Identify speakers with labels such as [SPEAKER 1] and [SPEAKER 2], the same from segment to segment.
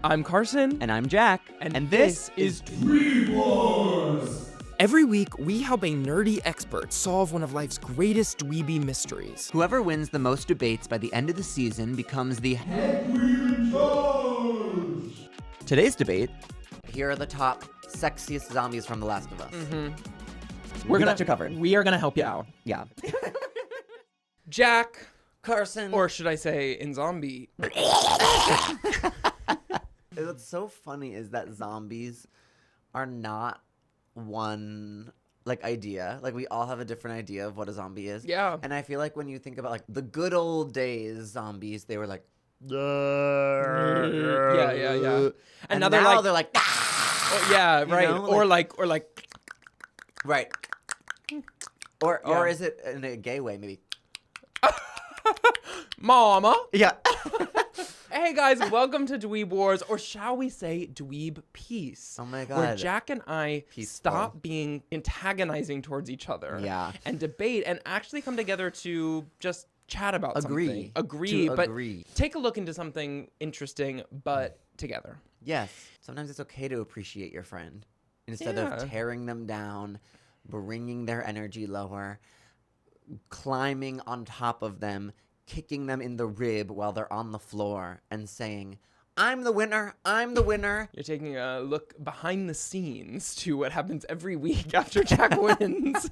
[SPEAKER 1] I'm Carson.
[SPEAKER 2] And I'm Jack.
[SPEAKER 1] And this is
[SPEAKER 3] Dweeb Wars!
[SPEAKER 1] Every week, we help a nerdy expert solve one of life's greatest dweeby mysteries.
[SPEAKER 2] Whoever wins the most debates by the end of the season becomes the
[SPEAKER 3] Head Dweeb in charge!
[SPEAKER 2] Today's debate. Here are the top sexiest zombies from The Last of Us.
[SPEAKER 1] We
[SPEAKER 2] got you covered.
[SPEAKER 1] We are gonna help you out.
[SPEAKER 2] Yeah.
[SPEAKER 1] Jack,
[SPEAKER 2] Carson.
[SPEAKER 1] or should I say in zombie?
[SPEAKER 2] What's so funny is that zombies are not one idea. Like, we all have a different idea of what a zombie is.
[SPEAKER 1] Yeah.
[SPEAKER 2] And I feel like when you think about the good old days zombies, they were like
[SPEAKER 1] Yeah.
[SPEAKER 2] and
[SPEAKER 1] Another
[SPEAKER 2] now
[SPEAKER 1] like
[SPEAKER 2] they're like
[SPEAKER 1] oh, yeah, right.
[SPEAKER 2] know,
[SPEAKER 1] or like
[SPEAKER 2] right. Or is it in a gay way maybe?
[SPEAKER 1] mama.
[SPEAKER 2] Yeah.
[SPEAKER 1] Hey guys, welcome to Dweeb Wars, or shall we say Dweeb Peace.
[SPEAKER 2] Oh my God.
[SPEAKER 1] Where Jack and I
[SPEAKER 2] Peaceful.
[SPEAKER 1] stop being antagonizing towards each other.
[SPEAKER 2] Yeah.
[SPEAKER 1] And debate and actually come together to just chat about something. Agree.
[SPEAKER 2] To
[SPEAKER 1] But
[SPEAKER 2] agree.
[SPEAKER 1] take a look into something interesting, but together.
[SPEAKER 2] Yes. Sometimes it's okay to appreciate your friend instead
[SPEAKER 1] Yeah.
[SPEAKER 2] of tearing them down, bringing their energy lower, climbing on top of them, kicking them in the rib while they're on the floor and saying, I'm the winner, I'm the winner.
[SPEAKER 1] You're taking a look behind the scenes to what happens every week after Jack wins.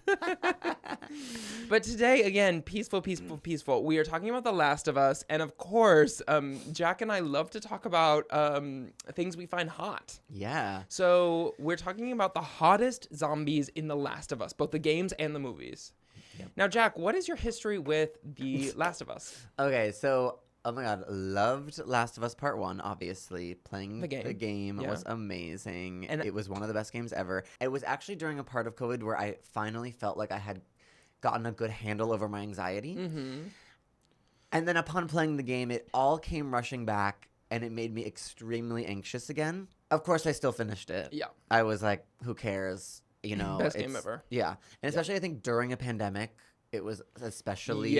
[SPEAKER 1] But today, again, peaceful. We are talking about The Last of Us. And of course, Jack and I love to talk about things we find hot.
[SPEAKER 2] Yeah.
[SPEAKER 1] So we're talking about the hottest zombies in The Last of Us, both the games and the movies.
[SPEAKER 2] Yep.
[SPEAKER 1] Now, Jack, what is your history with The Last of Us?
[SPEAKER 2] Okay, so, oh my God, loved Last of Us Part 1, obviously. Playing
[SPEAKER 1] The game. Yeah.
[SPEAKER 2] was amazing.
[SPEAKER 1] And
[SPEAKER 2] it was one of the best games ever. It was actually during a part of COVID where I finally felt like I had gotten a good handle over my anxiety.
[SPEAKER 1] Mm-hmm.
[SPEAKER 2] And then upon playing the game, it all came rushing back, and it made me extremely anxious again. Of course, I still finished it.
[SPEAKER 1] Yeah.
[SPEAKER 2] I was like, who cares? You know,
[SPEAKER 1] Best game ever.
[SPEAKER 2] Yeah. And especially, I think, during a pandemic, it was especially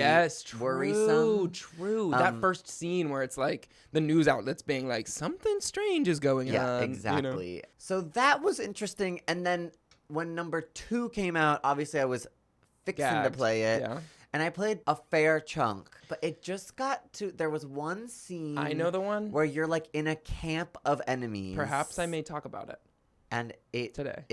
[SPEAKER 1] worrisome. True. That
[SPEAKER 2] Um,
[SPEAKER 1] first scene where it's like the news outlets being like, something strange is going on.
[SPEAKER 2] Yeah,
[SPEAKER 1] you know?
[SPEAKER 2] exactly. So that was interesting. And then when number 2 came out, obviously I was fixing to
[SPEAKER 1] Gagged.
[SPEAKER 2] play it.
[SPEAKER 1] Yeah.
[SPEAKER 2] And I played a fair chunk. But it just got to, there was one scene.
[SPEAKER 1] I know the one.
[SPEAKER 2] Where you're like in a camp of enemies.
[SPEAKER 1] Perhaps I may talk about it
[SPEAKER 2] And it
[SPEAKER 1] today.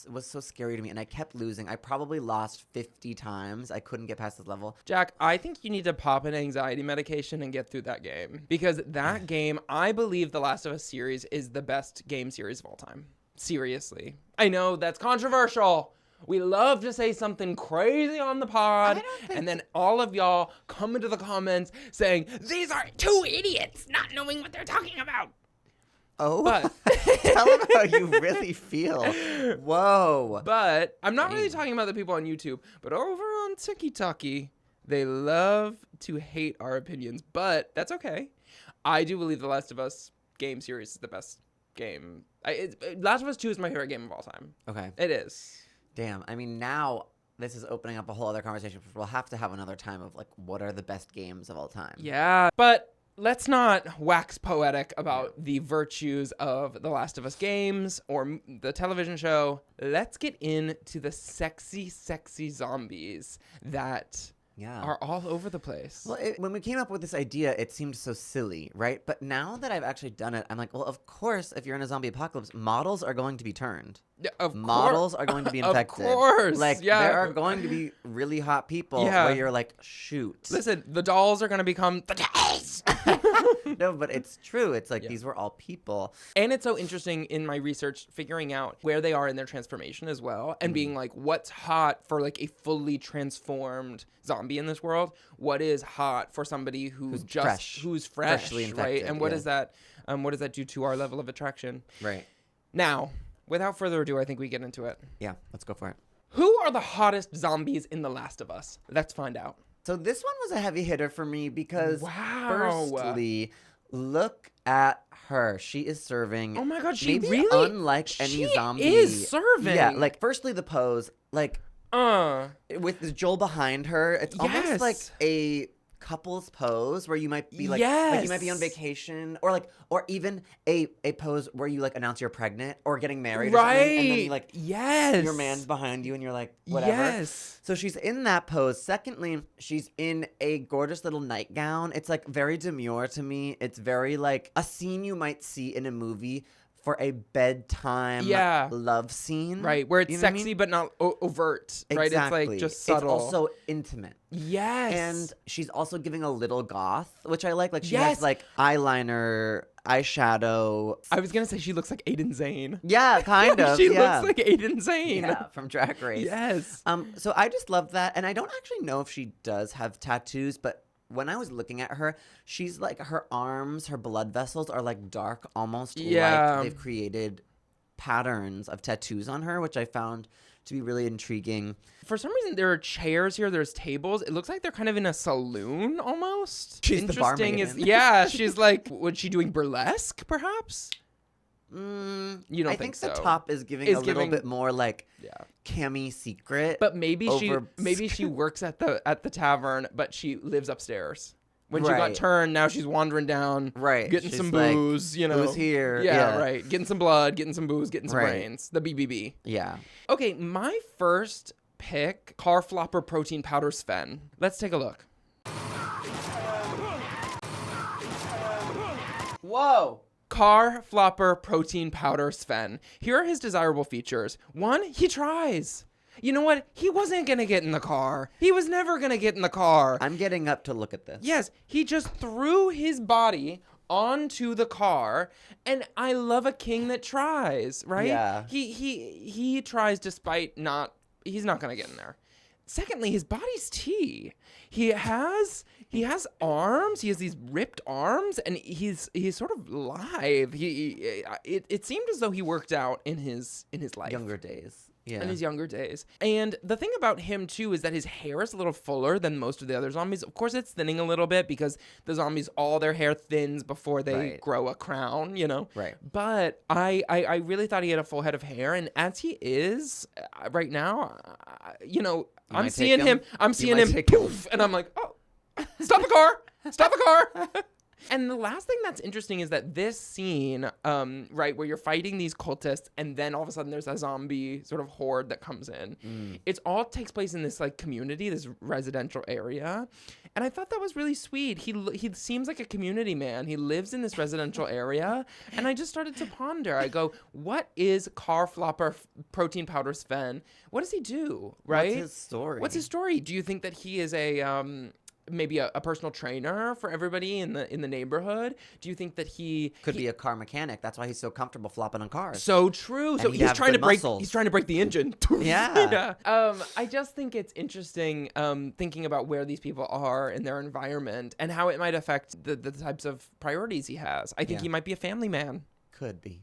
[SPEAKER 2] was so scary to me. And I kept losing. I probably lost 50 times. I couldn't get past this level.
[SPEAKER 1] Jack, I think you need to pop an anxiety medication and get through that game. Because that game, I believe The Last of Us series is the best game series of all time. Seriously. I know that's controversial. We love to say something crazy on the pod, and then all of y'all come into the comments saying, these are two idiots not knowing what they're talking about.
[SPEAKER 2] Oh,
[SPEAKER 1] But
[SPEAKER 2] tell them how you really feel. Whoa.
[SPEAKER 1] But I'm not really talking about the people on YouTube, but over on TikTok, they love to hate our opinions, but that's okay. I do believe The Last of Us game series is the best game. Last of Us 2 is my favorite game of all time.
[SPEAKER 2] Okay.
[SPEAKER 1] It is.
[SPEAKER 2] Damn. I mean, now this is opening up a whole other conversation. We'll have to have another time of what are the best games of all time?
[SPEAKER 1] Yeah, but let's not wax poetic about the virtues of The Last of Us games or the television show. Let's get into the sexy zombies that are all over the place.
[SPEAKER 2] Well, when we came up with this idea, it seemed so silly, right? But now that I've actually done it, I'm like, well, of course, if you're in a zombie apocalypse, models are going to be turned. Models are going to be infected.
[SPEAKER 1] Of course.
[SPEAKER 2] There are going to be really hot people where you're like, shoot.
[SPEAKER 1] Listen, the dolls are going to become the dolls.
[SPEAKER 2] No, but it's true. It's like these were all people.
[SPEAKER 1] And it's so interesting in my research figuring out where they are in their transformation as well and being like, what's hot for a fully transformed zombie in this world? What is hot for somebody who's fresh,
[SPEAKER 2] freshly infected,
[SPEAKER 1] right? And what does that do to our level of attraction?
[SPEAKER 2] Right.
[SPEAKER 1] Now, without further ado, I think we get into it.
[SPEAKER 2] Yeah, let's go for it.
[SPEAKER 1] Who are the hottest zombies in The Last of Us? Let's find out.
[SPEAKER 2] So this one was a heavy hitter for me because,
[SPEAKER 1] wow.
[SPEAKER 2] Firstly, look at her. She is serving.
[SPEAKER 1] Oh my God, she
[SPEAKER 2] maybe
[SPEAKER 1] really,
[SPEAKER 2] unlike any
[SPEAKER 1] she
[SPEAKER 2] zombie.
[SPEAKER 1] is serving.
[SPEAKER 2] Yeah, firstly the pose, with Joel behind her, it's almost like a couples pose where you might be like you might be on
[SPEAKER 1] Yes.
[SPEAKER 2] vacation, or even a pose where you like announce you're pregnant or getting married or something, and then you like
[SPEAKER 1] Yes.
[SPEAKER 2] your man's behind you and you're like whatever.
[SPEAKER 1] Yes.
[SPEAKER 2] So she's in that pose. Secondly, she's in a gorgeous little nightgown. It's like very demure to me. It's very like a scene you might see in a movie for a bedtime love scene.
[SPEAKER 1] Right, where it's
[SPEAKER 2] You know what I
[SPEAKER 1] sexy
[SPEAKER 2] mean?
[SPEAKER 1] but not overt, right?
[SPEAKER 2] Exactly.
[SPEAKER 1] It's like just subtle.
[SPEAKER 2] It's also intimate.
[SPEAKER 1] Yes.
[SPEAKER 2] And she's also giving a little goth, which I like. Like she
[SPEAKER 1] Yes.
[SPEAKER 2] has like eyeliner, eyeshadow.
[SPEAKER 1] I was gonna say she looks like Aiden Zane.
[SPEAKER 2] Yeah, kind of.
[SPEAKER 1] She
[SPEAKER 2] yeah.
[SPEAKER 1] looks like Aiden Zane.
[SPEAKER 2] Yeah, from Drag Race.
[SPEAKER 1] Yes.
[SPEAKER 2] So I just love that, and I don't actually know if she does have tattoos, but when I was looking at her, she's like her arms, her blood vessels are like dark, almost
[SPEAKER 1] Yeah.
[SPEAKER 2] like they've created patterns of tattoos on her, which I found to be really intriguing.
[SPEAKER 1] For some reason, there are chairs here. There's tables. It looks like they're kind of in a saloon almost.
[SPEAKER 2] She's the
[SPEAKER 1] Interesting
[SPEAKER 2] barmaid.
[SPEAKER 1] yeah. She's like, was she doing burlesque? Perhaps. You don't
[SPEAKER 2] I
[SPEAKER 1] think
[SPEAKER 2] think the
[SPEAKER 1] so?
[SPEAKER 2] top is giving
[SPEAKER 1] Is
[SPEAKER 2] a little
[SPEAKER 1] giving-
[SPEAKER 2] bit more like
[SPEAKER 1] Yeah.
[SPEAKER 2] Cammy secret.
[SPEAKER 1] But maybe
[SPEAKER 2] over-
[SPEAKER 1] she works at the tavern, but she lives upstairs. When she got
[SPEAKER 2] Right.
[SPEAKER 1] turned, now she's wandering down,
[SPEAKER 2] Right.
[SPEAKER 1] getting
[SPEAKER 2] She's
[SPEAKER 1] some
[SPEAKER 2] like,
[SPEAKER 1] booze, you know.
[SPEAKER 2] "Who's here?"
[SPEAKER 1] Yeah,
[SPEAKER 2] Yeah.
[SPEAKER 1] right. Getting some blood, getting some booze, getting some
[SPEAKER 2] Right.
[SPEAKER 1] brains. The BBB.
[SPEAKER 2] Yeah.
[SPEAKER 1] Okay, my first pick, car flopper protein powder Sven. Let's take a look.
[SPEAKER 2] Whoa.
[SPEAKER 1] Car flopper protein powder Sven. Here are his desirable features. One, he tries. You know what? He wasn't going to get in the car. He was never going to get in the car.
[SPEAKER 2] I'm getting up to look at this.
[SPEAKER 1] Yes, he just threw his body onto the car, and I love a king that tries, right?
[SPEAKER 2] Yeah.
[SPEAKER 1] He tries despite he's not going to get in there. Secondly, his body's tea. He has arms. He has these ripped arms, and he's sort of live. It seemed as though he worked out in his life.
[SPEAKER 2] Younger days. Yeah.
[SPEAKER 1] In his younger days. And the thing about him, too, is that his hair is a little fuller than most of the other zombies. Of course, it's thinning a little bit because the zombies, all their hair thins before they
[SPEAKER 2] Right.
[SPEAKER 1] grow a crown, you know?
[SPEAKER 2] Right.
[SPEAKER 1] But I really thought he had a full head of hair. And as he is right now, you know, I'm
[SPEAKER 2] might
[SPEAKER 1] seeing
[SPEAKER 2] take
[SPEAKER 1] him.
[SPEAKER 2] him?
[SPEAKER 1] I'm
[SPEAKER 2] You
[SPEAKER 1] seeing
[SPEAKER 2] might
[SPEAKER 1] him
[SPEAKER 2] take him.
[SPEAKER 1] poof. And I'm like, oh, stop the car. Stop the car. And the last thing that's interesting is that this scene, right, where you're fighting these cultists, and then all of a sudden there's a zombie sort of horde that comes in. It all takes place in this like community, this residential area, and I thought that was really sweet. He seems like a community man. He lives in this residential area, and I just started to ponder. I go, what is car flopper protein powder Sven? What does he do? Right?
[SPEAKER 2] What's his story?
[SPEAKER 1] What's his story? Do you think that he is maybe a personal trainer for everybody in the neighborhood? Do you think that he
[SPEAKER 2] Could be a car mechanic. That's why he's so comfortable flopping on cars.
[SPEAKER 1] so true? So
[SPEAKER 2] he'd
[SPEAKER 1] he's
[SPEAKER 2] have
[SPEAKER 1] trying to
[SPEAKER 2] good
[SPEAKER 1] break.
[SPEAKER 2] muscles.
[SPEAKER 1] He's trying to break the engine.
[SPEAKER 2] Yeah.
[SPEAKER 1] I just think it's interesting thinking about where these people are in their environment and how it might affect the types of priorities he has. I think
[SPEAKER 2] Yeah.
[SPEAKER 1] he might be a family man.
[SPEAKER 2] Could be.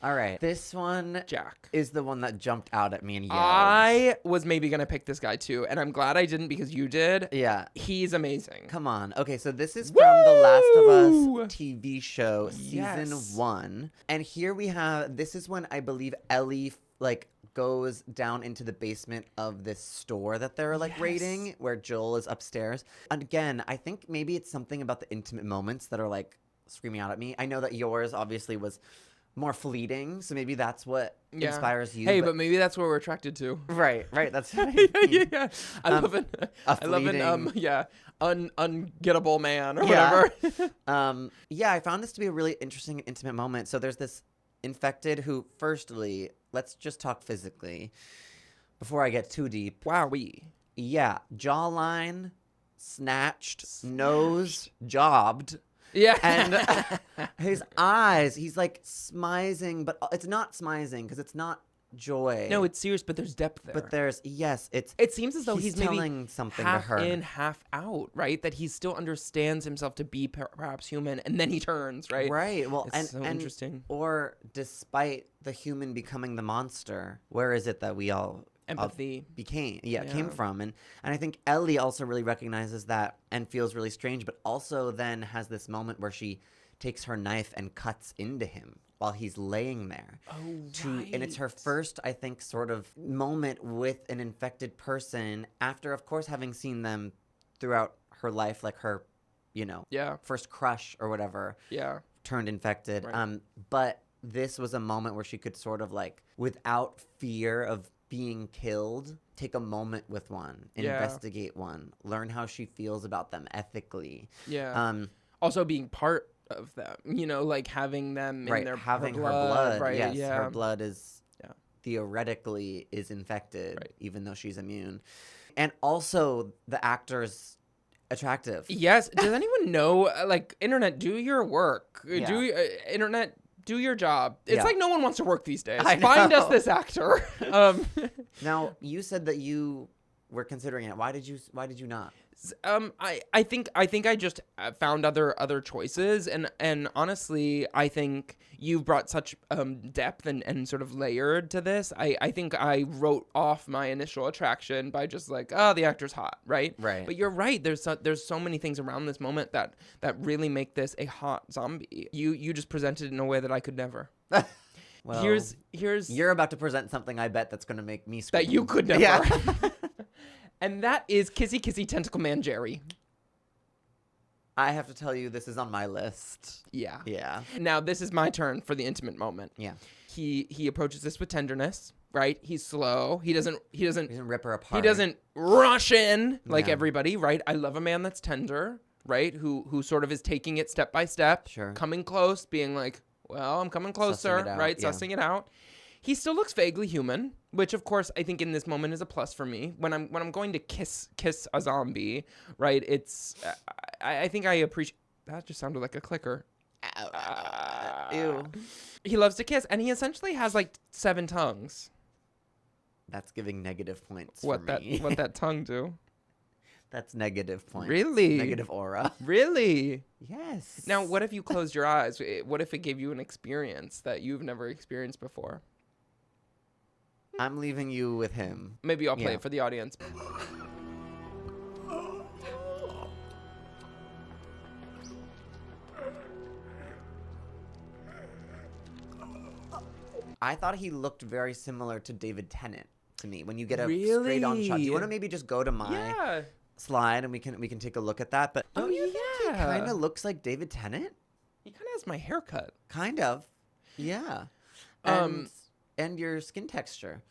[SPEAKER 2] All right. This one
[SPEAKER 1] Jack.
[SPEAKER 2] is the one that jumped out at me and yelled.
[SPEAKER 1] I was maybe gonna pick this guy too, and I'm glad I didn't because you did.
[SPEAKER 2] Yeah.
[SPEAKER 1] He's amazing.
[SPEAKER 2] Come on. Okay, so this is from the Last of
[SPEAKER 1] Woo!
[SPEAKER 2] Us TV show, season
[SPEAKER 1] Yes.
[SPEAKER 2] 1. And here we have, this is when I believe Ellie, like, goes down into the basement of this store that they're, like,
[SPEAKER 1] Yes.
[SPEAKER 2] raiding, where Joel is upstairs. And again, I think maybe it's something about the intimate moments that are, like, screaming out at me. I know that yours obviously was more fleeting, so maybe that's what
[SPEAKER 1] Yeah.
[SPEAKER 2] inspires you.
[SPEAKER 1] Hey, but maybe that's what we're attracted to.
[SPEAKER 2] Right, that's what I mean.
[SPEAKER 1] Yeah. I love it. I love it. Yeah, ungettable man or
[SPEAKER 2] Yeah.
[SPEAKER 1] whatever.
[SPEAKER 2] Yeah, I found this to be a really interesting and intimate moment. So there's this infected who, firstly, let's just talk physically before I get too deep.
[SPEAKER 1] Wowee.
[SPEAKER 2] Yeah, jawline, snatched, nose, jobbed.
[SPEAKER 1] Yeah.
[SPEAKER 2] And his eyes, he's like smizing, but it's not smizing because it's not joy.
[SPEAKER 1] No, it's serious, but there's depth there.
[SPEAKER 2] But there's, yes, it's.
[SPEAKER 1] It seems as though he's maybe
[SPEAKER 2] telling something
[SPEAKER 1] half
[SPEAKER 2] to her.
[SPEAKER 1] in, half out, right? That he still understands himself to be perhaps human, and then he turns, right?
[SPEAKER 2] Right. Well,
[SPEAKER 1] It's so interesting.
[SPEAKER 2] Or despite the human becoming the monster, where is it that we all
[SPEAKER 1] Empathy.
[SPEAKER 2] came
[SPEAKER 1] Yeah.
[SPEAKER 2] from? And I think Ellie also really recognizes that and feels really strange, but also then has this moment where she takes her knife and cuts into him while he's laying there.
[SPEAKER 1] Oh,
[SPEAKER 2] And it's her
[SPEAKER 1] right.
[SPEAKER 2] first, I think, sort of moment with an infected person after, of course, having seen them throughout her life, like her,
[SPEAKER 1] Yeah.
[SPEAKER 2] first crush or whatever,
[SPEAKER 1] Yeah.
[SPEAKER 2] turned infected.
[SPEAKER 1] Right.
[SPEAKER 2] But this was a moment where she could sort of like, without fear of being killed, take a moment with one,
[SPEAKER 1] Yeah.
[SPEAKER 2] investigate one, learn how she feels about them ethically.
[SPEAKER 1] Yeah. Also being part of them, like having them
[SPEAKER 2] Right,
[SPEAKER 1] in their
[SPEAKER 2] having
[SPEAKER 1] her
[SPEAKER 2] her blood.
[SPEAKER 1] right?
[SPEAKER 2] Yes,
[SPEAKER 1] Yeah.
[SPEAKER 2] her blood is
[SPEAKER 1] Yeah.
[SPEAKER 2] theoretically is infected,
[SPEAKER 1] Right.
[SPEAKER 2] even though she's immune. And also, the actor's attractive.
[SPEAKER 1] Yes. Does anyone know? Like, internet, do your work.
[SPEAKER 2] Yeah.
[SPEAKER 1] Internet, do your job. It's
[SPEAKER 2] Yeah.
[SPEAKER 1] like no one wants to work these days.
[SPEAKER 2] I
[SPEAKER 1] Find us
[SPEAKER 2] know.
[SPEAKER 1] this actor.
[SPEAKER 2] Now, you said that you were considering it. Why did you not?
[SPEAKER 1] I think I just found other choices, and honestly, I think you've brought such depth and sort of layered to this. I think I wrote off my initial attraction by just like, oh, the actor's hot, right?
[SPEAKER 2] Right.
[SPEAKER 1] But you're right. There's so many things around this moment that really make this a hot zombie. You just presented it in a way that I could never.
[SPEAKER 2] Well,
[SPEAKER 1] Here's
[SPEAKER 2] you're about to present something, I bet, that's going to make me scream.
[SPEAKER 1] that you could never.
[SPEAKER 2] Yeah.
[SPEAKER 1] And that is Kissy Tentacle Man Jerry.
[SPEAKER 2] I have to tell you, this is on my list.
[SPEAKER 1] Yeah.
[SPEAKER 2] Yeah.
[SPEAKER 1] Now this is my turn for the intimate moment.
[SPEAKER 2] Yeah.
[SPEAKER 1] He approaches this with tenderness, right? He's slow. He doesn't
[SPEAKER 2] He doesn't rip her apart.
[SPEAKER 1] he doesn't rush in like
[SPEAKER 2] Yeah.
[SPEAKER 1] everybody, right? I love a man that's tender, right? Who sort of is taking it step by step,
[SPEAKER 2] Sure.
[SPEAKER 1] coming close, being like, well, I'm coming closer,
[SPEAKER 2] it out,
[SPEAKER 1] right?
[SPEAKER 2] yeah.
[SPEAKER 1] Sussing it out. He still looks vaguely human, which of course I think in this moment is a plus for me. When I'm going to kiss a zombie, right? It's I think I appreciate that. Just sounded like a clicker.
[SPEAKER 2] Ew.
[SPEAKER 1] He loves to kiss, and he essentially has like 7 tongues.
[SPEAKER 2] That's giving negative points
[SPEAKER 1] What
[SPEAKER 2] for me.
[SPEAKER 1] what that tongue do?
[SPEAKER 2] That's negative points.
[SPEAKER 1] Really?
[SPEAKER 2] Negative aura.
[SPEAKER 1] Really?
[SPEAKER 2] Yes.
[SPEAKER 1] Now, what if you closed your eyes? What if it gave you an experience that you've never experienced before?
[SPEAKER 2] I'm leaving you with him.
[SPEAKER 1] Maybe I'll play
[SPEAKER 2] Yeah.
[SPEAKER 1] it for the audience.
[SPEAKER 2] I thought he looked very similar to David Tennant to me. When you get a straight on shot, do you want to
[SPEAKER 1] Really?
[SPEAKER 2] maybe just go to my
[SPEAKER 1] Yeah.
[SPEAKER 2] slide and we can take a look at that? But
[SPEAKER 1] Oh,
[SPEAKER 2] don't you think he
[SPEAKER 1] yeah.
[SPEAKER 2] kind of looks like David Tennant?
[SPEAKER 1] He kind of has my haircut.
[SPEAKER 2] Kind of. Yeah. And your skin texture.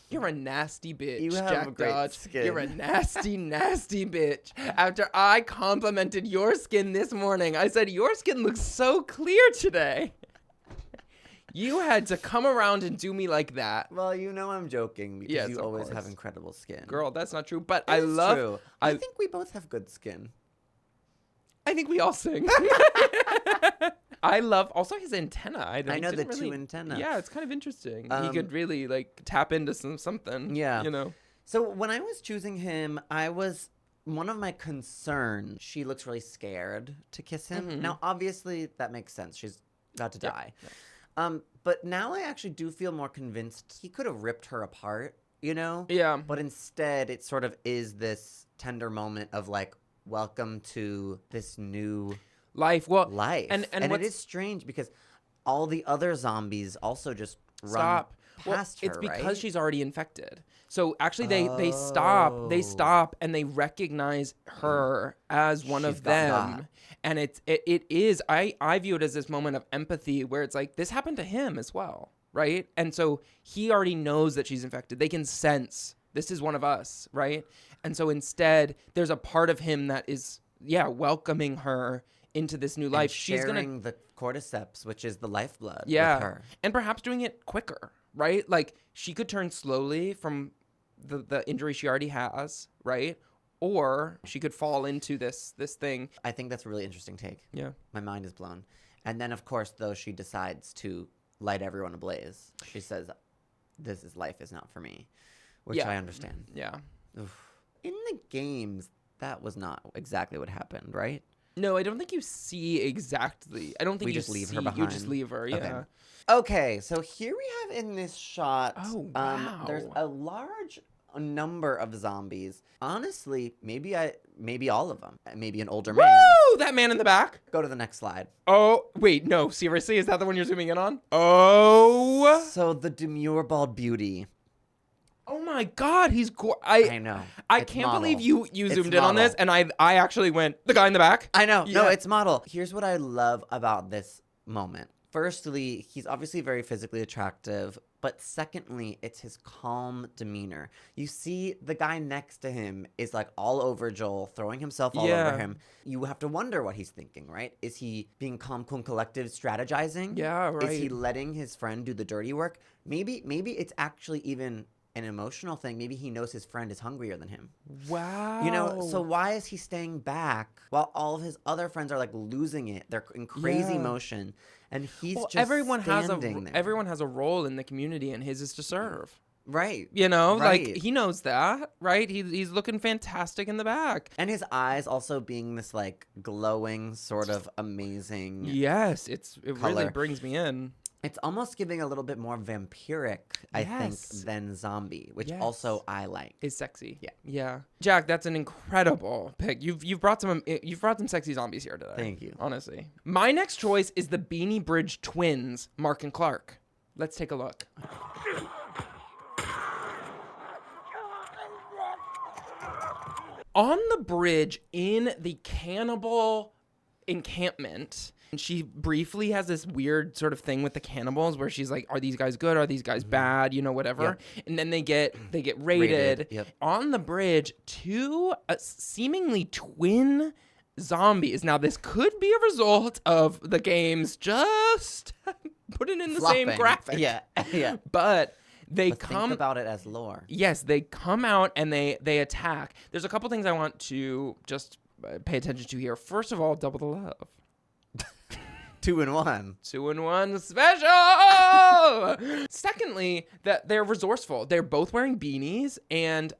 [SPEAKER 1] You're a nasty bitch,
[SPEAKER 2] You have
[SPEAKER 1] Jack
[SPEAKER 2] a great
[SPEAKER 1] Dodge.
[SPEAKER 2] skin.
[SPEAKER 1] You're a nasty, nasty bitch. After I complimented your skin this morning, I said, your skin looks so clear today. You had to come around and do me like that.
[SPEAKER 2] Well, you know I'm joking because
[SPEAKER 1] Yes,
[SPEAKER 2] you
[SPEAKER 1] of
[SPEAKER 2] always
[SPEAKER 1] course.
[SPEAKER 2] have incredible skin.
[SPEAKER 1] Girl, that's not true. But
[SPEAKER 2] It
[SPEAKER 1] I
[SPEAKER 2] is
[SPEAKER 1] love...
[SPEAKER 2] true. I think we both have good skin.
[SPEAKER 1] I think we all sing. I love also his antenna. I
[SPEAKER 2] know the
[SPEAKER 1] didn't
[SPEAKER 2] two
[SPEAKER 1] really-
[SPEAKER 2] antenna.
[SPEAKER 1] Yeah, it's kind of interesting. He
[SPEAKER 2] Um,
[SPEAKER 1] could really like tap into something.
[SPEAKER 2] Yeah.
[SPEAKER 1] You know.
[SPEAKER 2] So when I was choosing him, one of my concerns, she looks really scared to kiss him.
[SPEAKER 1] Mhm.
[SPEAKER 2] Now, obviously, that makes sense. She's about to
[SPEAKER 1] Yep.
[SPEAKER 2] die. But now I actually do feel more convinced he could have ripped her apart, you know?
[SPEAKER 1] Yeah.
[SPEAKER 2] But instead, it sort of is this tender moment of like, welcome to this new
[SPEAKER 1] Life. Well,
[SPEAKER 2] life.
[SPEAKER 1] and
[SPEAKER 2] it
[SPEAKER 1] what's-
[SPEAKER 2] is strange because all the other zombies also just run
[SPEAKER 1] stop. Well,
[SPEAKER 2] past her,
[SPEAKER 1] it's because
[SPEAKER 2] right?
[SPEAKER 1] she's already infected. So actually, they stop and they recognize her as one
[SPEAKER 2] She's
[SPEAKER 1] of
[SPEAKER 2] got
[SPEAKER 1] them.
[SPEAKER 2] that.
[SPEAKER 1] And it is. I view it as this moment of empathy where it's like this happened to him as well, right? And so he already knows that she's infected. They can sense this is one of us, right? And so instead, there's a part of him that is welcoming her into this new life.
[SPEAKER 2] And
[SPEAKER 1] She's gonna
[SPEAKER 2] sharing the cordyceps, which is the lifeblood with
[SPEAKER 1] Yeah.
[SPEAKER 2] her.
[SPEAKER 1] And perhaps doing it quicker, right? Like she could turn slowly from the injury she already has, right? Or she could fall into this thing.
[SPEAKER 2] I think that's a really interesting take.
[SPEAKER 1] Yeah.
[SPEAKER 2] My mind is blown. And then, of course, though, she decides to light everyone ablaze. She says, life is not for me, which
[SPEAKER 1] Yeah.
[SPEAKER 2] I understand.
[SPEAKER 1] Yeah.
[SPEAKER 2] Oof. In the games, that was not exactly what happened, right?
[SPEAKER 1] No, I don't think you see exactly. I don't think
[SPEAKER 2] We
[SPEAKER 1] you
[SPEAKER 2] just leave her
[SPEAKER 1] see- You just
[SPEAKER 2] behind.
[SPEAKER 1] leave her, yeah.
[SPEAKER 2] Okay, so here we have in this shot,
[SPEAKER 1] Oh,
[SPEAKER 2] there's
[SPEAKER 1] wow.
[SPEAKER 2] a large a number of zombies. Honestly, maybe all of them. Maybe an older man.
[SPEAKER 1] Woo! That man in the back.
[SPEAKER 2] Go to the next slide.
[SPEAKER 1] Oh, wait, no, seriously? Is that the one you're zooming in on? Oh.
[SPEAKER 2] So the demure bald beauty.
[SPEAKER 1] Oh my God, he's
[SPEAKER 2] I know.
[SPEAKER 1] I
[SPEAKER 2] It's
[SPEAKER 1] can't
[SPEAKER 2] model.
[SPEAKER 1] believe you
[SPEAKER 2] It's
[SPEAKER 1] zoomed in on this,
[SPEAKER 2] model.
[SPEAKER 1] and I actually went, the guy in the back?
[SPEAKER 2] I know. No,
[SPEAKER 1] Yeah.
[SPEAKER 2] it's model. Here's what I love about this moment. Firstly, he's obviously very physically attractive, but secondly, it's his calm demeanor. You see the guy next to him is like all over Joel, throwing himself all
[SPEAKER 1] Yeah.
[SPEAKER 2] over him. You have to wonder what he's thinking, right? Is he being calm, cool, and collective, strategizing?
[SPEAKER 1] Yeah,
[SPEAKER 2] Is he
[SPEAKER 1] right.
[SPEAKER 2] letting his friend do the dirty work? Maybe it's actually even an emotional thing. Maybe he knows his friend is hungrier than him.
[SPEAKER 1] Wow.
[SPEAKER 2] You know, so why is he staying back while all of his other friends are like losing it? They're in crazy
[SPEAKER 1] Yeah.
[SPEAKER 2] motion, and he's just
[SPEAKER 1] everyone
[SPEAKER 2] standing there.
[SPEAKER 1] everyone has a role in the community, and his is to serve.
[SPEAKER 2] Right.
[SPEAKER 1] You know,
[SPEAKER 2] Right.
[SPEAKER 1] like he knows that, right? He's looking fantastic in the back.
[SPEAKER 2] And his eyes also being this like glowing, sort of amazing.
[SPEAKER 1] Yes, it really
[SPEAKER 2] Color.
[SPEAKER 1] brings me in.
[SPEAKER 2] It's almost giving a little bit more vampiric, I think,
[SPEAKER 1] Yes.
[SPEAKER 2] than zombie, which
[SPEAKER 1] Yes.
[SPEAKER 2] also I like.
[SPEAKER 1] Is sexy.
[SPEAKER 2] Yeah.
[SPEAKER 1] Yeah. Jack, that's an incredible pick. You've brought some sexy zombies here today.
[SPEAKER 2] Thank you.
[SPEAKER 1] Honestly. My next choice is the Beanie Bridge twins, Mark and Clark. Let's take a look. On the bridge in the cannibal encampment, she briefly has this weird sort of thing with the cannibals where she's like, are these guys good? Are these guys bad? You know, whatever. And then they get raided.
[SPEAKER 2] Yep.
[SPEAKER 1] On the bridge, two seemingly twin zombies. Now, this could be a result of the games just putting in the same
[SPEAKER 2] Flopping.
[SPEAKER 1] graphic.
[SPEAKER 2] Yeah. Yeah.
[SPEAKER 1] But they
[SPEAKER 2] But
[SPEAKER 1] come
[SPEAKER 2] think about it as lore.
[SPEAKER 1] Yes, they come out and they attack. There's a couple things I want to just pay attention to here. First of all, double the love.
[SPEAKER 2] 2-in-1.
[SPEAKER 1] 2-in-1 special. Secondly, that they're resourceful. They're both wearing beanies, and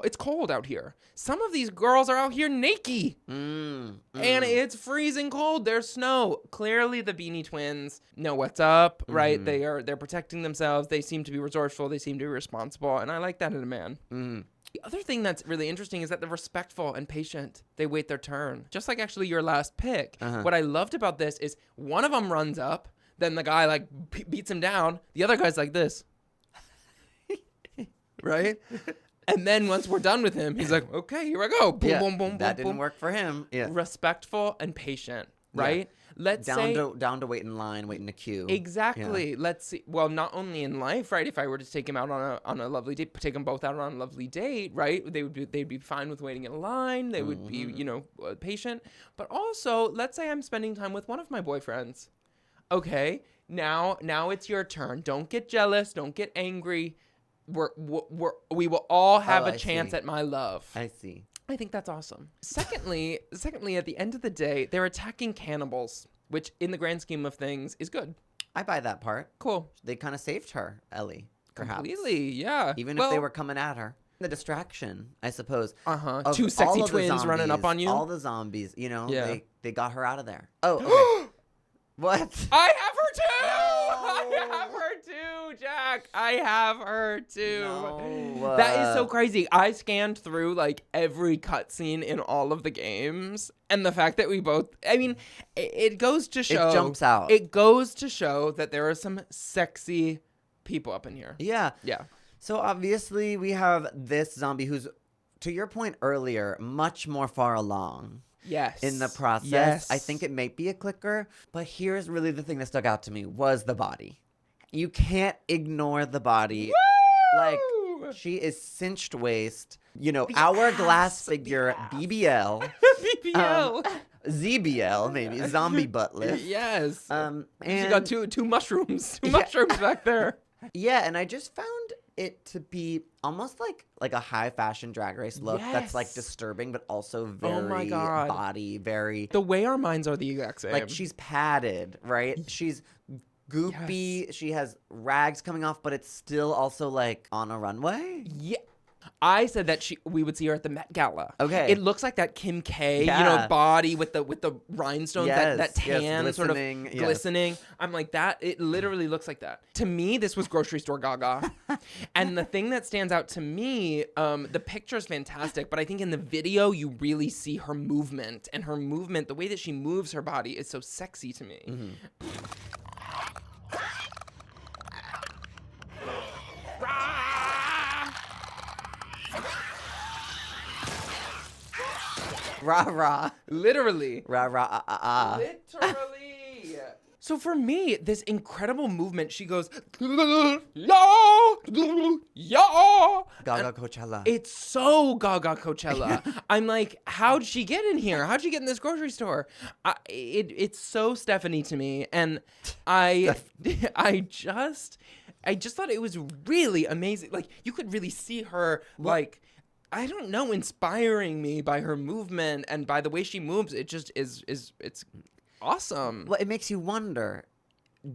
[SPEAKER 1] it's cold out here. Some of these girls are out here naked, and it's freezing cold. There's snow. Clearly, the Beanie Twins know what's up, right? They're protecting themselves. They seem to be resourceful. They seem to be responsible, and I like that in a man. The other thing that's really interesting is that they're respectful and patient. They wait their turn. Just like actually your last pick. What I loved about this is one of them runs up, then the guy like beats him down. The other guy's like this. Right? And then once we're done with him, he's like, okay, here I go. Boom,
[SPEAKER 2] Yeah,
[SPEAKER 1] boom, boom,
[SPEAKER 2] that
[SPEAKER 1] boom,
[SPEAKER 2] didn't
[SPEAKER 1] boom.
[SPEAKER 2] work for him. Yeah.
[SPEAKER 1] Respectful and patient, right? Let's say
[SPEAKER 2] Down to wait in line, wait in a queue.
[SPEAKER 1] exactly. Let's see. Well, not only in life, right? If I were to take them out on a lovely date, take them both out on a lovely date, right? They'd be fine with waiting in line. They would be, patient. But also, let's say I'm spending time with one of my boyfriends. Okay, now it's your turn. Don't get jealous. Don't get angry. We will all have a
[SPEAKER 2] I
[SPEAKER 1] chance
[SPEAKER 2] see.
[SPEAKER 1] at my love.
[SPEAKER 2] I see.
[SPEAKER 1] I think that's awesome. Secondly, at the end of the day, they're attacking cannibals, which in the grand scheme of things is good.
[SPEAKER 2] I buy that part.
[SPEAKER 1] Cool.
[SPEAKER 2] They kind of saved her, Ellie, perhaps.
[SPEAKER 1] Completely, yeah.
[SPEAKER 2] Even if they were coming at her. The distraction, I suppose. of
[SPEAKER 1] Two sexy
[SPEAKER 2] all of the
[SPEAKER 1] twins running up
[SPEAKER 2] zombies,
[SPEAKER 1] on you.
[SPEAKER 2] All the zombies,
[SPEAKER 1] Yeah.
[SPEAKER 2] they got her out of there. Oh, okay. What?
[SPEAKER 1] I have her too! I have her too, Jack! I have her too.
[SPEAKER 2] No.
[SPEAKER 1] That is so crazy. I scanned through like every cutscene in all of the games, and the fact that we both, I mean, it goes to show.
[SPEAKER 2] It jumps out.
[SPEAKER 1] It goes to show that there are some sexy people up in here.
[SPEAKER 2] Yeah.
[SPEAKER 1] Yeah.
[SPEAKER 2] So obviously we have this zombie who's, to your point earlier, much more far along.
[SPEAKER 1] Yes.
[SPEAKER 2] In the process.
[SPEAKER 1] Yes.
[SPEAKER 2] I think it may be a clicker, but here's really the thing that stuck out to me was the body. You can't ignore the body.
[SPEAKER 1] Woo!
[SPEAKER 2] Like, she is cinched waist, hourglass figure, BBL.
[SPEAKER 1] BBL.
[SPEAKER 2] ZBL, maybe, zombie butt lift.
[SPEAKER 1] Yes.
[SPEAKER 2] And
[SPEAKER 1] She got two mushrooms. Two mushrooms back there.
[SPEAKER 2] yeah, and I just found it to be almost like a high fashion drag race look that's like
[SPEAKER 1] Yes.
[SPEAKER 2] disturbing, but also
[SPEAKER 1] Oh my
[SPEAKER 2] very
[SPEAKER 1] God.
[SPEAKER 2] body, very
[SPEAKER 1] The way our minds are the exact same.
[SPEAKER 2] like she's padded, right? She's goopy.
[SPEAKER 1] Yes.
[SPEAKER 2] She has rags coming off, but it's still also like on a runway.
[SPEAKER 1] Yeah. I said that we would see her at the Met Gala.
[SPEAKER 2] Okay.
[SPEAKER 1] It looks like that Kim K,
[SPEAKER 2] Yeah.
[SPEAKER 1] body with the rhinestones, that
[SPEAKER 2] Yes,
[SPEAKER 1] tan sort of
[SPEAKER 2] glistening, yes.
[SPEAKER 1] glistening. I'm like, that, it literally looks like that. To me, this was grocery store Gaga. And the thing that stands out to me, the picture's fantastic, but I think in the video, you really see her movement. And her movement, the way that she moves her body is so sexy to me.
[SPEAKER 2] Mm-hmm. Rah, rah.
[SPEAKER 1] Literally.
[SPEAKER 2] Rah, rah, ah, ah, ah.
[SPEAKER 1] Literally. So for me, this incredible movement, she goes, yeah, yeah.
[SPEAKER 2] Gaga Coachella.
[SPEAKER 1] It's so Gaga Coachella. I'm like, how'd she get in here? How'd she get in this grocery store? It's so Stephanie to me, and I just thought it was really amazing. Like, you could really see her, like, I don't know, inspiring me by her movement and by the way she moves. It just it's awesome.
[SPEAKER 2] Well, it makes you wonder,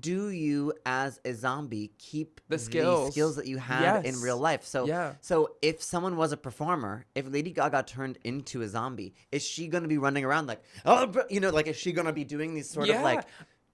[SPEAKER 2] do you as a zombie keep
[SPEAKER 1] The skills
[SPEAKER 2] that you had in
[SPEAKER 1] Yes.
[SPEAKER 2] real life? So
[SPEAKER 1] Yeah.
[SPEAKER 2] so if someone was a performer, if Lady Gaga turned into a zombie, is she going to be running around like, oh, like, is she going to be doing these sort of
[SPEAKER 1] Yeah.
[SPEAKER 2] like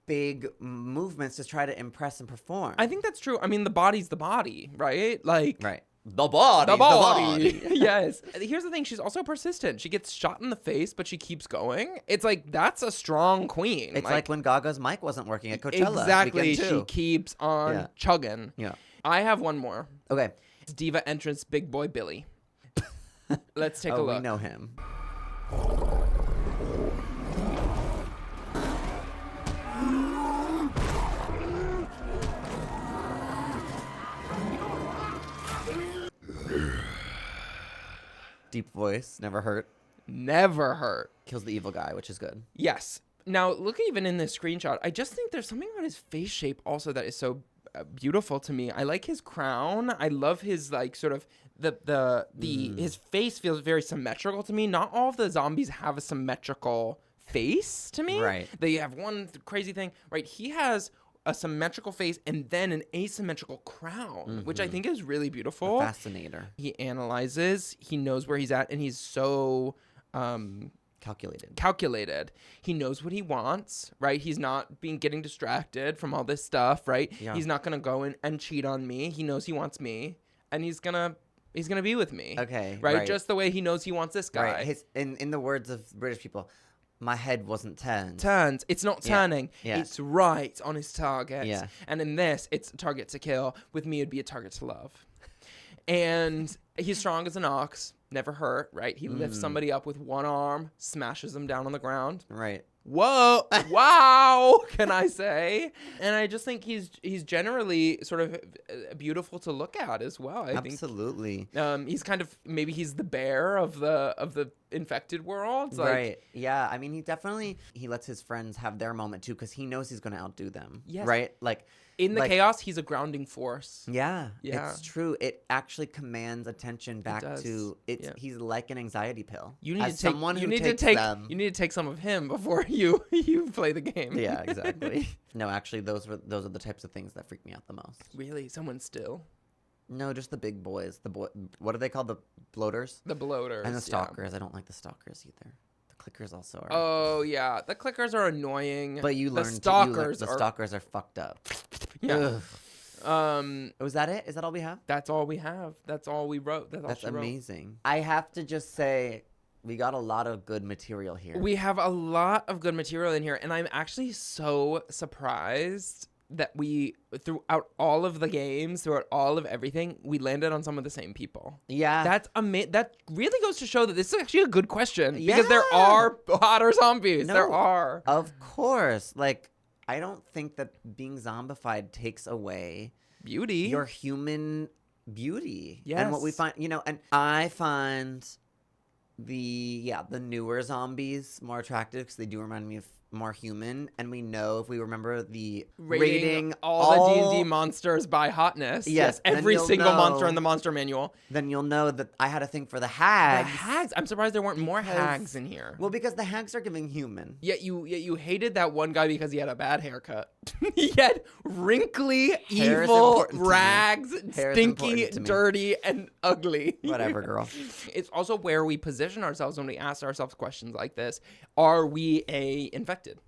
[SPEAKER 2] big movements to try to impress and perform?
[SPEAKER 1] I think that's true. I mean, the body's the body, right? Like,
[SPEAKER 2] Right. The body.
[SPEAKER 1] the body. Yes. Here's the thing. She's also persistent. She gets shot in the face, but she keeps going. It's like, that's a strong queen.
[SPEAKER 2] It's like when Gaga's mic wasn't working at Coachella.
[SPEAKER 1] Exactly.
[SPEAKER 2] Weekend
[SPEAKER 1] She
[SPEAKER 2] two.
[SPEAKER 1] keeps on
[SPEAKER 2] Yeah.
[SPEAKER 1] chugging.
[SPEAKER 2] Yeah.
[SPEAKER 1] I have one more.
[SPEAKER 2] Okay.
[SPEAKER 1] It's Diva entrance Big Boy Billy. Let's take a
[SPEAKER 2] Oh,
[SPEAKER 1] look.
[SPEAKER 2] we know him. Deep voice, never hurt.
[SPEAKER 1] Never hurt.
[SPEAKER 2] Kills the evil guy, which is good.
[SPEAKER 1] Yes. Now, look even in this screenshot, I just think there's something about his face shape also that is so beautiful to me. I like his crown. I love his like sort of his face feels very symmetrical to me. Not all of the zombies have a symmetrical face to me.
[SPEAKER 2] Right.
[SPEAKER 1] They have one crazy thing, right? He has a symmetrical face and then an asymmetrical crown, which I think is really beautiful.
[SPEAKER 2] Fascinator.
[SPEAKER 1] He analyzes, he knows where he's at, and he's so calculated. He knows what he wants, right? He's not getting distracted from all this stuff, right?
[SPEAKER 2] Yeah.
[SPEAKER 1] He's not gonna go in and cheat on me. He knows he wants me, and he's gonna be with me.
[SPEAKER 2] Okay,
[SPEAKER 1] right?
[SPEAKER 2] right.
[SPEAKER 1] Just the way he knows he wants this guy.
[SPEAKER 2] Right. In the words of British people, my head wasn't turned.
[SPEAKER 1] Turns. It's not turning.
[SPEAKER 2] Yeah.
[SPEAKER 1] It's right on his target.
[SPEAKER 2] Yeah.
[SPEAKER 1] And in this, it's a target to kill. With me, it'd be a target to love. And he's strong as an ox. Never hurt, right? He lifts somebody up with one arm, smashes them down on the ground.
[SPEAKER 2] Right.
[SPEAKER 1] Whoa. Wow, can I say? And I just think he's generally sort of beautiful to look at as well. I
[SPEAKER 2] Absolutely.
[SPEAKER 1] think he's kind of, maybe he's the bear of the infected world. Like,
[SPEAKER 2] Right. Yeah. I mean, he lets his friends have their moment too, because he knows he's going to outdo them.
[SPEAKER 1] Yes.
[SPEAKER 2] Right. Like
[SPEAKER 1] in the
[SPEAKER 2] like-
[SPEAKER 1] chaos, he's a grounding force.
[SPEAKER 2] Yeah.
[SPEAKER 1] Yeah.
[SPEAKER 2] It's true. It actually commands attention back
[SPEAKER 1] does.
[SPEAKER 2] to it's.
[SPEAKER 1] Yeah.
[SPEAKER 2] He's like an anxiety pill.
[SPEAKER 1] You need
[SPEAKER 2] As
[SPEAKER 1] to take
[SPEAKER 2] someone
[SPEAKER 1] you
[SPEAKER 2] who
[SPEAKER 1] need
[SPEAKER 2] takes
[SPEAKER 1] to take
[SPEAKER 2] them.
[SPEAKER 1] you need to take some of him before you play the game.
[SPEAKER 2] Yeah. Exactly. No, actually, those are the types of things that freak me out the most.
[SPEAKER 1] Really, someone still
[SPEAKER 2] No, just the big boys. What are they called? The bloaters
[SPEAKER 1] the bloaters
[SPEAKER 2] and the
[SPEAKER 1] yeah.
[SPEAKER 2] stalkers. I don't like the stalkers either. The clickers also are.
[SPEAKER 1] Oh yeah, the clickers are annoying.
[SPEAKER 2] But you
[SPEAKER 1] the
[SPEAKER 2] learn
[SPEAKER 1] stalkers
[SPEAKER 2] the
[SPEAKER 1] are
[SPEAKER 2] stalkers are fucked up.
[SPEAKER 1] yeah.
[SPEAKER 2] Ugh. Was that it? Is that all we have?
[SPEAKER 1] That's all we have. That's all we wrote. That's all
[SPEAKER 2] That's
[SPEAKER 1] she wrote.
[SPEAKER 2] amazing. I have to just say, we got a lot of good material here.
[SPEAKER 1] We have a lot of good material in here, and I'm actually so surprised that we, throughout all of the games, throughout all of everything, we landed on some of the same people.
[SPEAKER 2] Yeah.
[SPEAKER 1] That's that really goes to show that this is actually a good question because there
[SPEAKER 2] Yeah.
[SPEAKER 1] are hotter zombies.
[SPEAKER 2] No.
[SPEAKER 1] There are.
[SPEAKER 2] Of course. Like, I don't think that being zombified takes away
[SPEAKER 1] Beauty.
[SPEAKER 2] your human beauty. And what we
[SPEAKER 1] Yes.
[SPEAKER 2] find, and I find the newer zombies more attractive because they do remind me of more human, and we know if we remember the
[SPEAKER 1] Rating all the D&D monsters by hotness.
[SPEAKER 2] Yes, then
[SPEAKER 1] every
[SPEAKER 2] you'll
[SPEAKER 1] single
[SPEAKER 2] know-
[SPEAKER 1] monster in the monster manual.
[SPEAKER 2] then you'll know that I had a thing for the
[SPEAKER 1] The
[SPEAKER 2] hags.
[SPEAKER 1] hags. I'm surprised there weren't more
[SPEAKER 2] 'Cause-
[SPEAKER 1] hags in here.
[SPEAKER 2] Well, because the hags are giving human.
[SPEAKER 1] Yet you hated that one guy because he had a bad haircut. He had wrinkly,
[SPEAKER 2] Hair is
[SPEAKER 1] evil
[SPEAKER 2] important to me.
[SPEAKER 1] rags,
[SPEAKER 2] Hair is
[SPEAKER 1] stinky,
[SPEAKER 2] important to me.
[SPEAKER 1] dirty, and ugly.
[SPEAKER 2] Whatever, girl.
[SPEAKER 1] It's also where we position ourselves when we ask ourselves questions like this. Are we infected?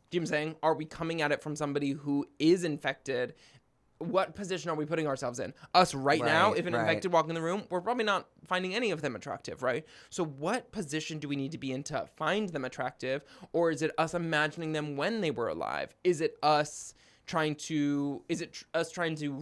[SPEAKER 1] Do you know what I'm saying? Are we coming at it from somebody who is infected? What position are we putting ourselves in? Us right now, if an infected walk in the room, we're probably not finding any of them attractive, right? So what position do we need to be in to find them attractive? Or is it us imagining them when they were alive? Is it us trying to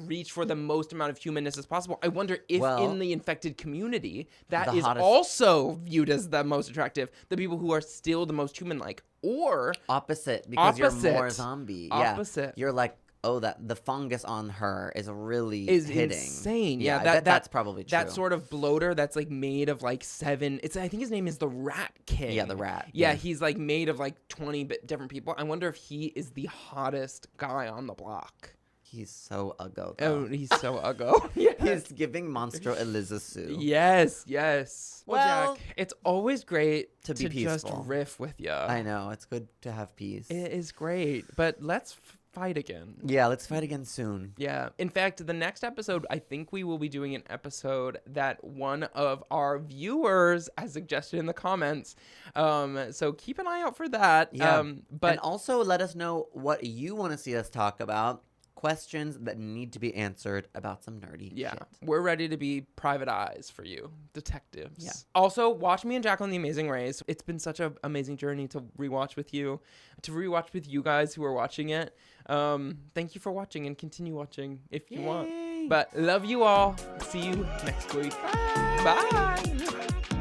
[SPEAKER 1] reach for the most amount of humanness as possible? I wonder if in the infected community that
[SPEAKER 2] the
[SPEAKER 1] is
[SPEAKER 2] hottest-
[SPEAKER 1] also viewed as the most attractive, the people who are still the most human-like, or
[SPEAKER 2] Opposite, because you're more
[SPEAKER 1] Opposite.
[SPEAKER 2] zombie.
[SPEAKER 1] Opposite.
[SPEAKER 2] Yeah. You're like, oh, that the fungus on her is really
[SPEAKER 1] is
[SPEAKER 2] hitting.
[SPEAKER 1] insane.
[SPEAKER 2] Yeah,
[SPEAKER 1] Yeah,
[SPEAKER 2] I
[SPEAKER 1] that,
[SPEAKER 2] bet that's probably true.
[SPEAKER 1] That sort of bloater that's like made of like 7. I think his name is the Rat King.
[SPEAKER 2] Yeah, the rat.
[SPEAKER 1] Yeah,
[SPEAKER 2] Yeah.
[SPEAKER 1] he's like made of like 20 different people. I wonder if he is the hottest guy on the block.
[SPEAKER 2] He's so uggo.
[SPEAKER 1] Oh, he's so uggo. Yes.
[SPEAKER 2] He's giving Monstro Eliza Sue.
[SPEAKER 1] Yes. Well,
[SPEAKER 2] Well,
[SPEAKER 1] Jack, it's always great
[SPEAKER 2] to be
[SPEAKER 1] just
[SPEAKER 2] peaceful.
[SPEAKER 1] riff with you.
[SPEAKER 2] I know, it's good to have peace.
[SPEAKER 1] It is great, but let's fight again.
[SPEAKER 2] Yeah, let's fight again soon.
[SPEAKER 1] Yeah. In fact, the next episode, I think we will be doing an episode that one of our viewers has suggested in the comments. So keep an eye out for that.
[SPEAKER 2] Yeah.
[SPEAKER 1] But
[SPEAKER 2] And also let us know what you want to see us talk about. Questions that need to be answered about some nerdy
[SPEAKER 1] yeah,
[SPEAKER 2] shit.
[SPEAKER 1] we're ready to be private eyes for you, detectives.
[SPEAKER 2] Yeah.
[SPEAKER 1] Also, watch me and Jack on The Amazing Race. It's been such an amazing journey to rewatch with you, with you guys who are watching it. Thank you for watching and continue watching if you want.
[SPEAKER 2] Yay.
[SPEAKER 1] But love you all. See you next week. Bye.